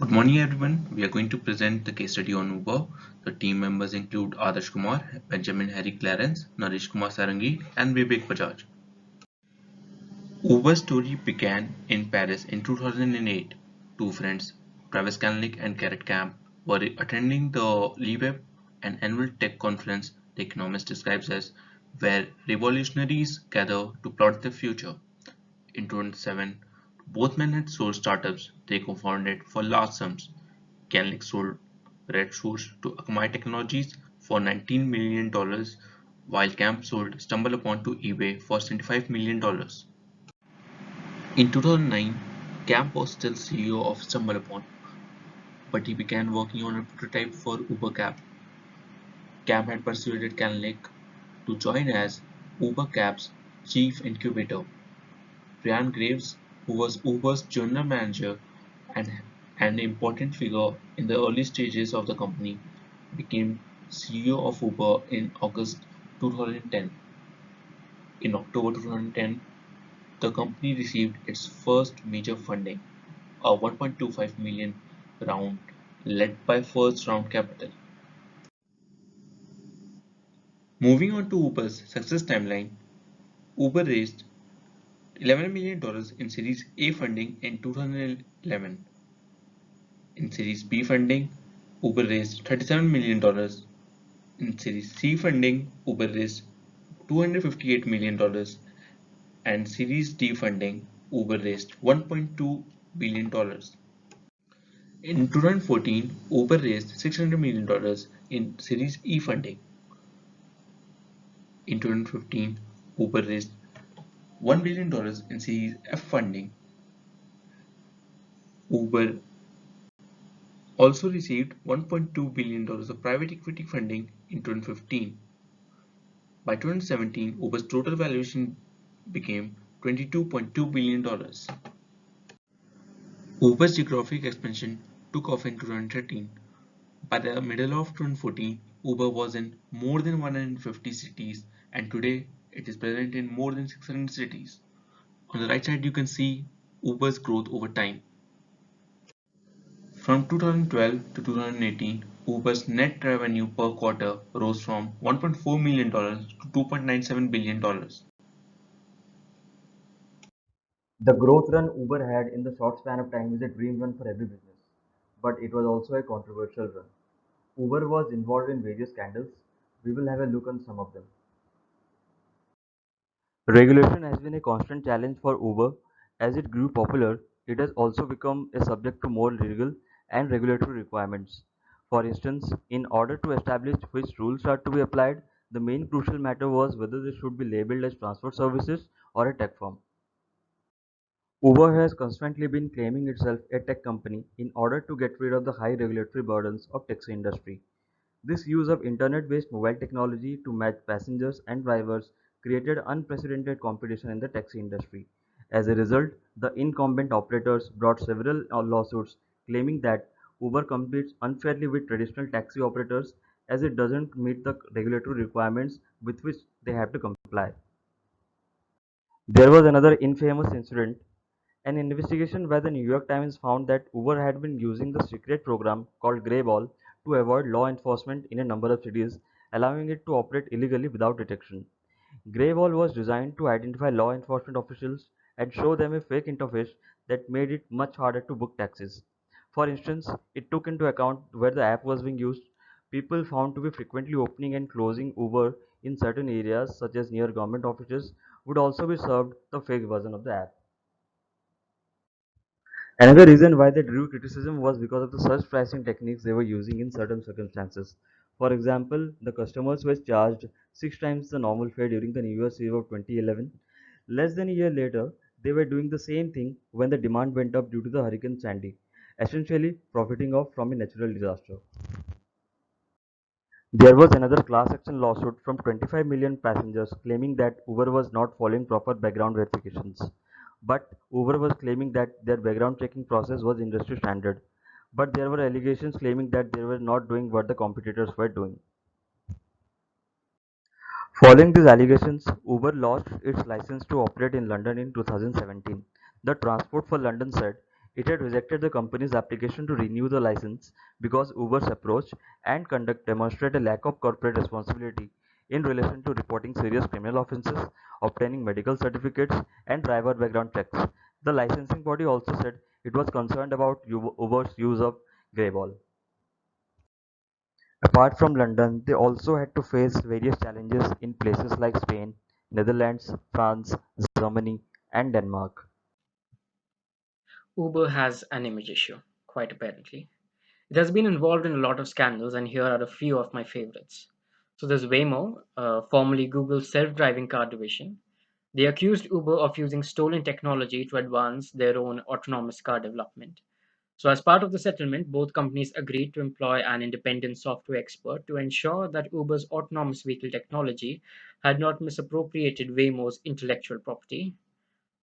Good morning, everyone. We are going to present the case study on Uber. The team members include Adarsh Kumar, Benjamin Harry Clarence, Naresh Kumar Sarangi, and Vivek Bajaj. Uber's story began in Paris in 2008. Two friends, Travis Kalanick and Garrett Camp, were attending the LeWeb, an annual tech conference the Economist describes as where revolutionaries gather to plot the future. In 2007, both men had sold startups they co-founded for large sums. Kalanick sold RedSource to Akamai Technologies for $19 million, while Camp sold StumbleUpon to eBay for $75 million. In 2009, Camp was still CEO of StumbleUpon, but he began working on a prototype for Uber Cab. Camp had persuaded Kalanick to join as Uber Cab's chief incubator. Brian Graves, who was Uber's general manager and an important figure in the early stages of the company, became CEO of Uber in August 2010. In October 2010, the company received its first major funding, a 1.25 million round led by First Round Capital. Moving on to Uber's success timeline, Uber raised $11 million in Series A funding in 2011. In Series B funding, Uber raised $37 million. In Series C funding, Uber raised $258 million. And Series D funding, Uber raised $1.2 billion. In 2014, Uber raised $600 million in Series E funding. In 2015, Uber raised $1 billion in Series F funding. Uber also received $1.2 billion of private equity funding in 2015. By 2017, Uber's total valuation became $22.2 billion. Uber's geographic expansion took off in 2013. By the middle of 2014, Uber was in more than 150 cities, and today it is present in more than 600 cities. On the right side, you can see Uber's growth over time. From 2012 to 2018, Uber's net revenue per quarter rose from $1.4 million to $2.97 billion. The growth run Uber had in the short span of time is a dream run for every business, but it was also a controversial run. Uber was involved in various scandals. We will have a look on some of them. Regulation has been a constant challenge for Uber. As it grew popular, it has also become a subject to more legal and regulatory requirements. For instance, in order to establish which rules are to be applied, the main crucial matter was whether they should be labeled as transport services or a tech firm. Uber has constantly been claiming itself a tech company in order to get rid of the high regulatory burdens of taxi industry. This use of internet-based mobile technology to match passengers and drivers created unprecedented competition in the taxi industry. As a result, the incumbent operators brought several lawsuits claiming that Uber competes unfairly with traditional taxi operators as it doesn't meet the regulatory requirements with which they have to comply. There was another infamous incident. An investigation by the New York Times found that Uber had been using the secret program called Greyball to avoid law enforcement in a number of cities, allowing it to operate illegally without detection. Greyball was designed to identify law enforcement officials and show them a fake interface that made it much harder to book taxis. For instance, it took into account where the app was being used. People found to be frequently opening and closing Uber in certain areas, such as near government offices, would also be served the fake version of the app. Another reason why they drew criticism was because of the surge pricing techniques they were using in certain circumstances. For example, the customers were charged 6 times the normal fare during the New Year's Eve of 2011. Less than a year later, they were doing the same thing when the demand went up due to the Hurricane Sandy, essentially profiting off from a natural disaster. There was another class action lawsuit from 25 million passengers claiming that Uber was not following proper background verifications. But Uber was claiming that their background checking process was industry standard. But there were allegations claiming that they were not doing what the competitors were doing. Following these allegations, Uber lost its license to operate in London in 2017. The Transport for London said It had rejected the company's application to renew the license because Uber's approach and conduct demonstrate a lack of corporate responsibility in relation to reporting serious criminal offenses, obtaining medical certificates, and driver background checks. The licensing body also said it was concerned about Uber's use of Greyball. Apart from London, they also had to face various challenges in places like Spain, Netherlands, France, Germany, and Denmark. Uber has an image issue, quite apparently. It has been involved in a lot of scandals, and here are a few of my favorites. So there's Waymo, formerly Google's self-driving car division. They accused Uber of using stolen technology to advance their own autonomous car development. So as part of the settlement, both companies agreed to employ an independent software expert to ensure that Uber's autonomous vehicle technology had not misappropriated Waymo's intellectual property.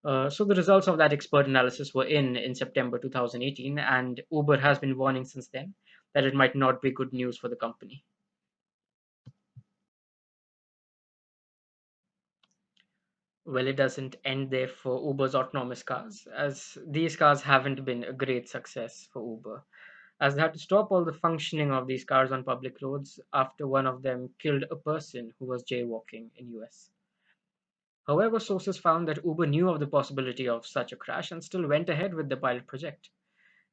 So the results of that expert analysis were in September 2018, and Uber has been warning since then that it might not be good news for the company. Well, it doesn't end there for Uber's autonomous cars, as these cars haven't been a great success for Uber, as they had to stop all the functioning of these cars on public roads after one of them killed a person who was jaywalking in US. However, sources found that Uber knew of the possibility of such a crash and still went ahead with the pilot project.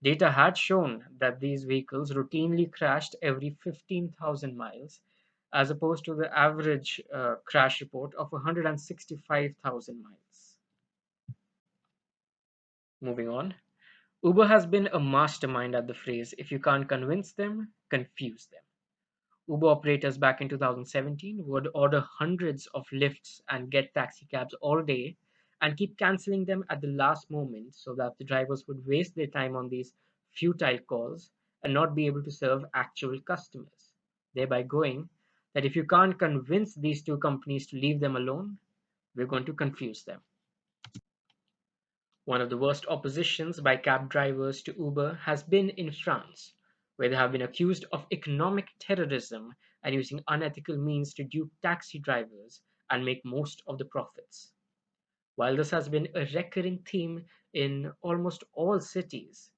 Data had shown that these vehicles routinely crashed every 15,000 miles, as opposed to the average crash report of 165,000 miles. Moving on, Uber has been a mastermind at the phrase if you can't convince them, confuse them. Uber operators back in 2017 would order hundreds of lifts and get taxi cabs all day and keep canceling them at the last moment so that the drivers would waste their time on these futile calls and not be able to serve actual customers, thereby going that if you can't convince these two companies to leave them alone, we're going to confuse them. One of the worst oppositions by cab drivers to Uber has been in France, where they have been accused of economic terrorism and using unethical means to dupe taxi drivers and make most of the profits. While this has been a recurring theme in almost all cities,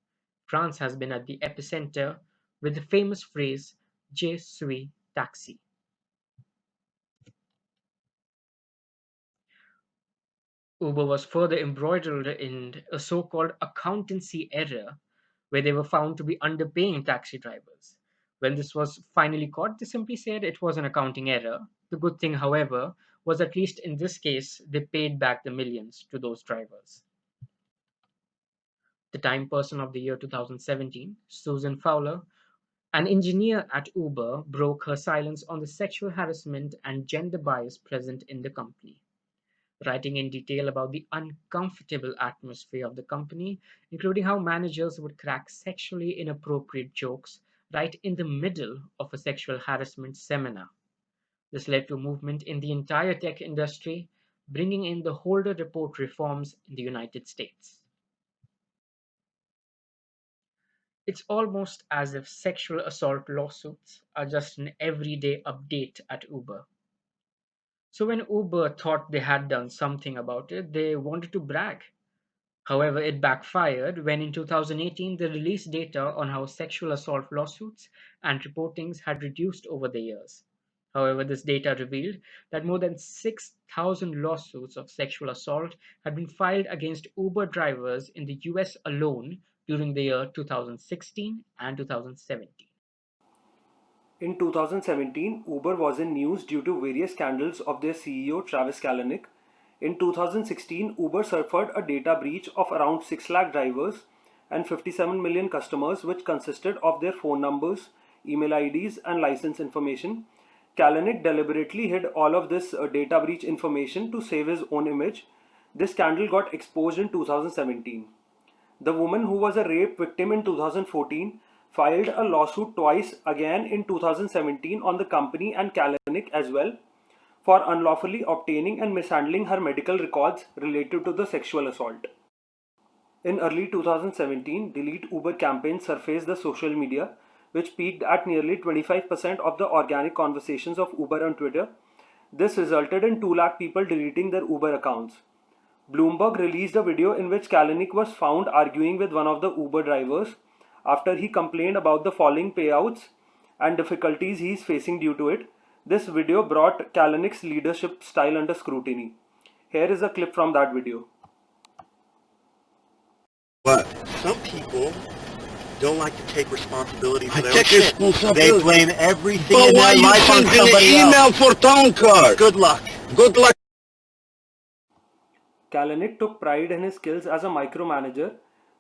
France has been at the epicenter with the famous phrase Je suis taxi. Uber was further embroiled in a so-called accountancy error where they were found to be underpaying taxi drivers. When this was finally caught, they simply said it was an accounting error. The good thing, however, was at least in this case, they paid back the millions to those drivers. The Time Person of the year 2017, Susan Fowler, an engineer at Uber, broke her silence on the sexual harassment and gender bias present in the company, writing in detail about the uncomfortable atmosphere of the company, including how managers would crack sexually inappropriate jokes right in the middle of a sexual harassment seminar. This led to a movement in the entire tech industry, bringing in the Holder Report reforms in the United States. It's almost as if sexual assault lawsuits are just an everyday update at Uber. So when Uber thought they had done something about it, they wanted to brag. However, it backfired when in 2018 they released data on how sexual assault lawsuits and reportings had reduced over the years. However, this data revealed that more than 6,000 lawsuits of sexual assault had been filed against Uber drivers in the US alone during the year 2016 and 2017. In 2017, Uber was in news due to various scandals of their CEO Travis Kalanick. In 2016, Uber suffered a data breach of around 6 lakh drivers and 57 million customers, which consisted of their phone numbers, email IDs, and license information. Kalanick deliberately hid all of this data breach information to save his own image. This scandal got exposed in 2017. The woman who was a rape victim in 2014 filed a lawsuit twice again in 2017 on the company and Kalanick as well for unlawfully obtaining and mishandling her medical records related to the sexual assault. In early 2017, Delete Uber campaign surfaced the social media, which peaked at nearly 25% of the organic conversations of Uber on Twitter. This resulted in 2 lakh people deleting their Uber accounts. Bloomberg released a video in which Kalanick was found arguing with one of the Uber drivers after he complained about the falling payouts and difficulties he is facing due to it. This video brought Kalanick's leadership style under scrutiny. Here is a clip from that video. But some people don't like to take responsibility for I their take own shit. responsibility. They blame everything But in why their you life on sending an somebody email else. for town card? Good luck. Good luck. Kalanick took pride in his skills as a micromanager.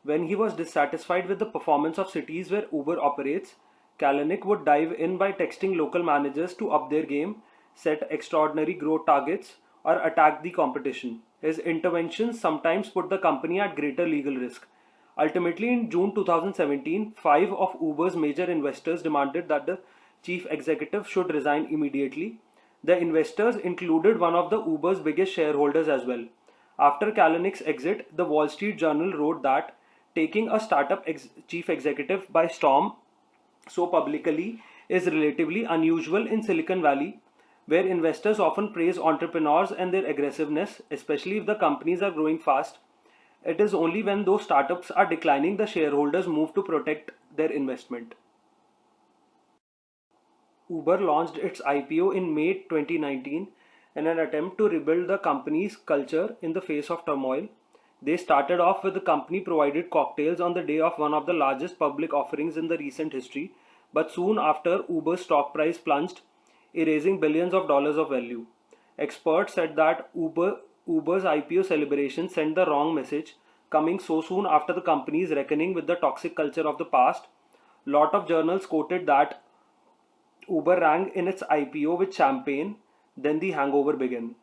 When he was dissatisfied with the performance of cities where Uber operates, Kalanick would dive in by texting local managers to up their game, set extraordinary growth targets, or attack the competition. His interventions sometimes put the company at greater legal risk. Ultimately, in June 2017, 5 of Uber's major investors demanded that the chief executive should resign immediately. The investors included one of the Uber's biggest shareholders as well. After Kalanick's exit, the Wall Street Journal wrote that taking a startup chief executive by storm so publicly is relatively unusual in Silicon Valley, where investors often praise entrepreneurs and their aggressiveness, especially if the companies are growing fast. It is only when those startups are declining the shareholders move to protect their investment. Uber launched its IPO in May 2019 in an attempt to rebuild the company's culture in the face of turmoil. They started off with the company provided cocktails on the day of one of the largest public offerings in the recent history, but soon after Uber's stock price plunged, erasing billions of dollars of value. Experts said that Uber's IPO celebration sent the wrong message, coming so soon after the company's reckoning with the toxic culture of the past. Lot of journals quoted that Uber rang in its IPO with champagne, then the hangover began.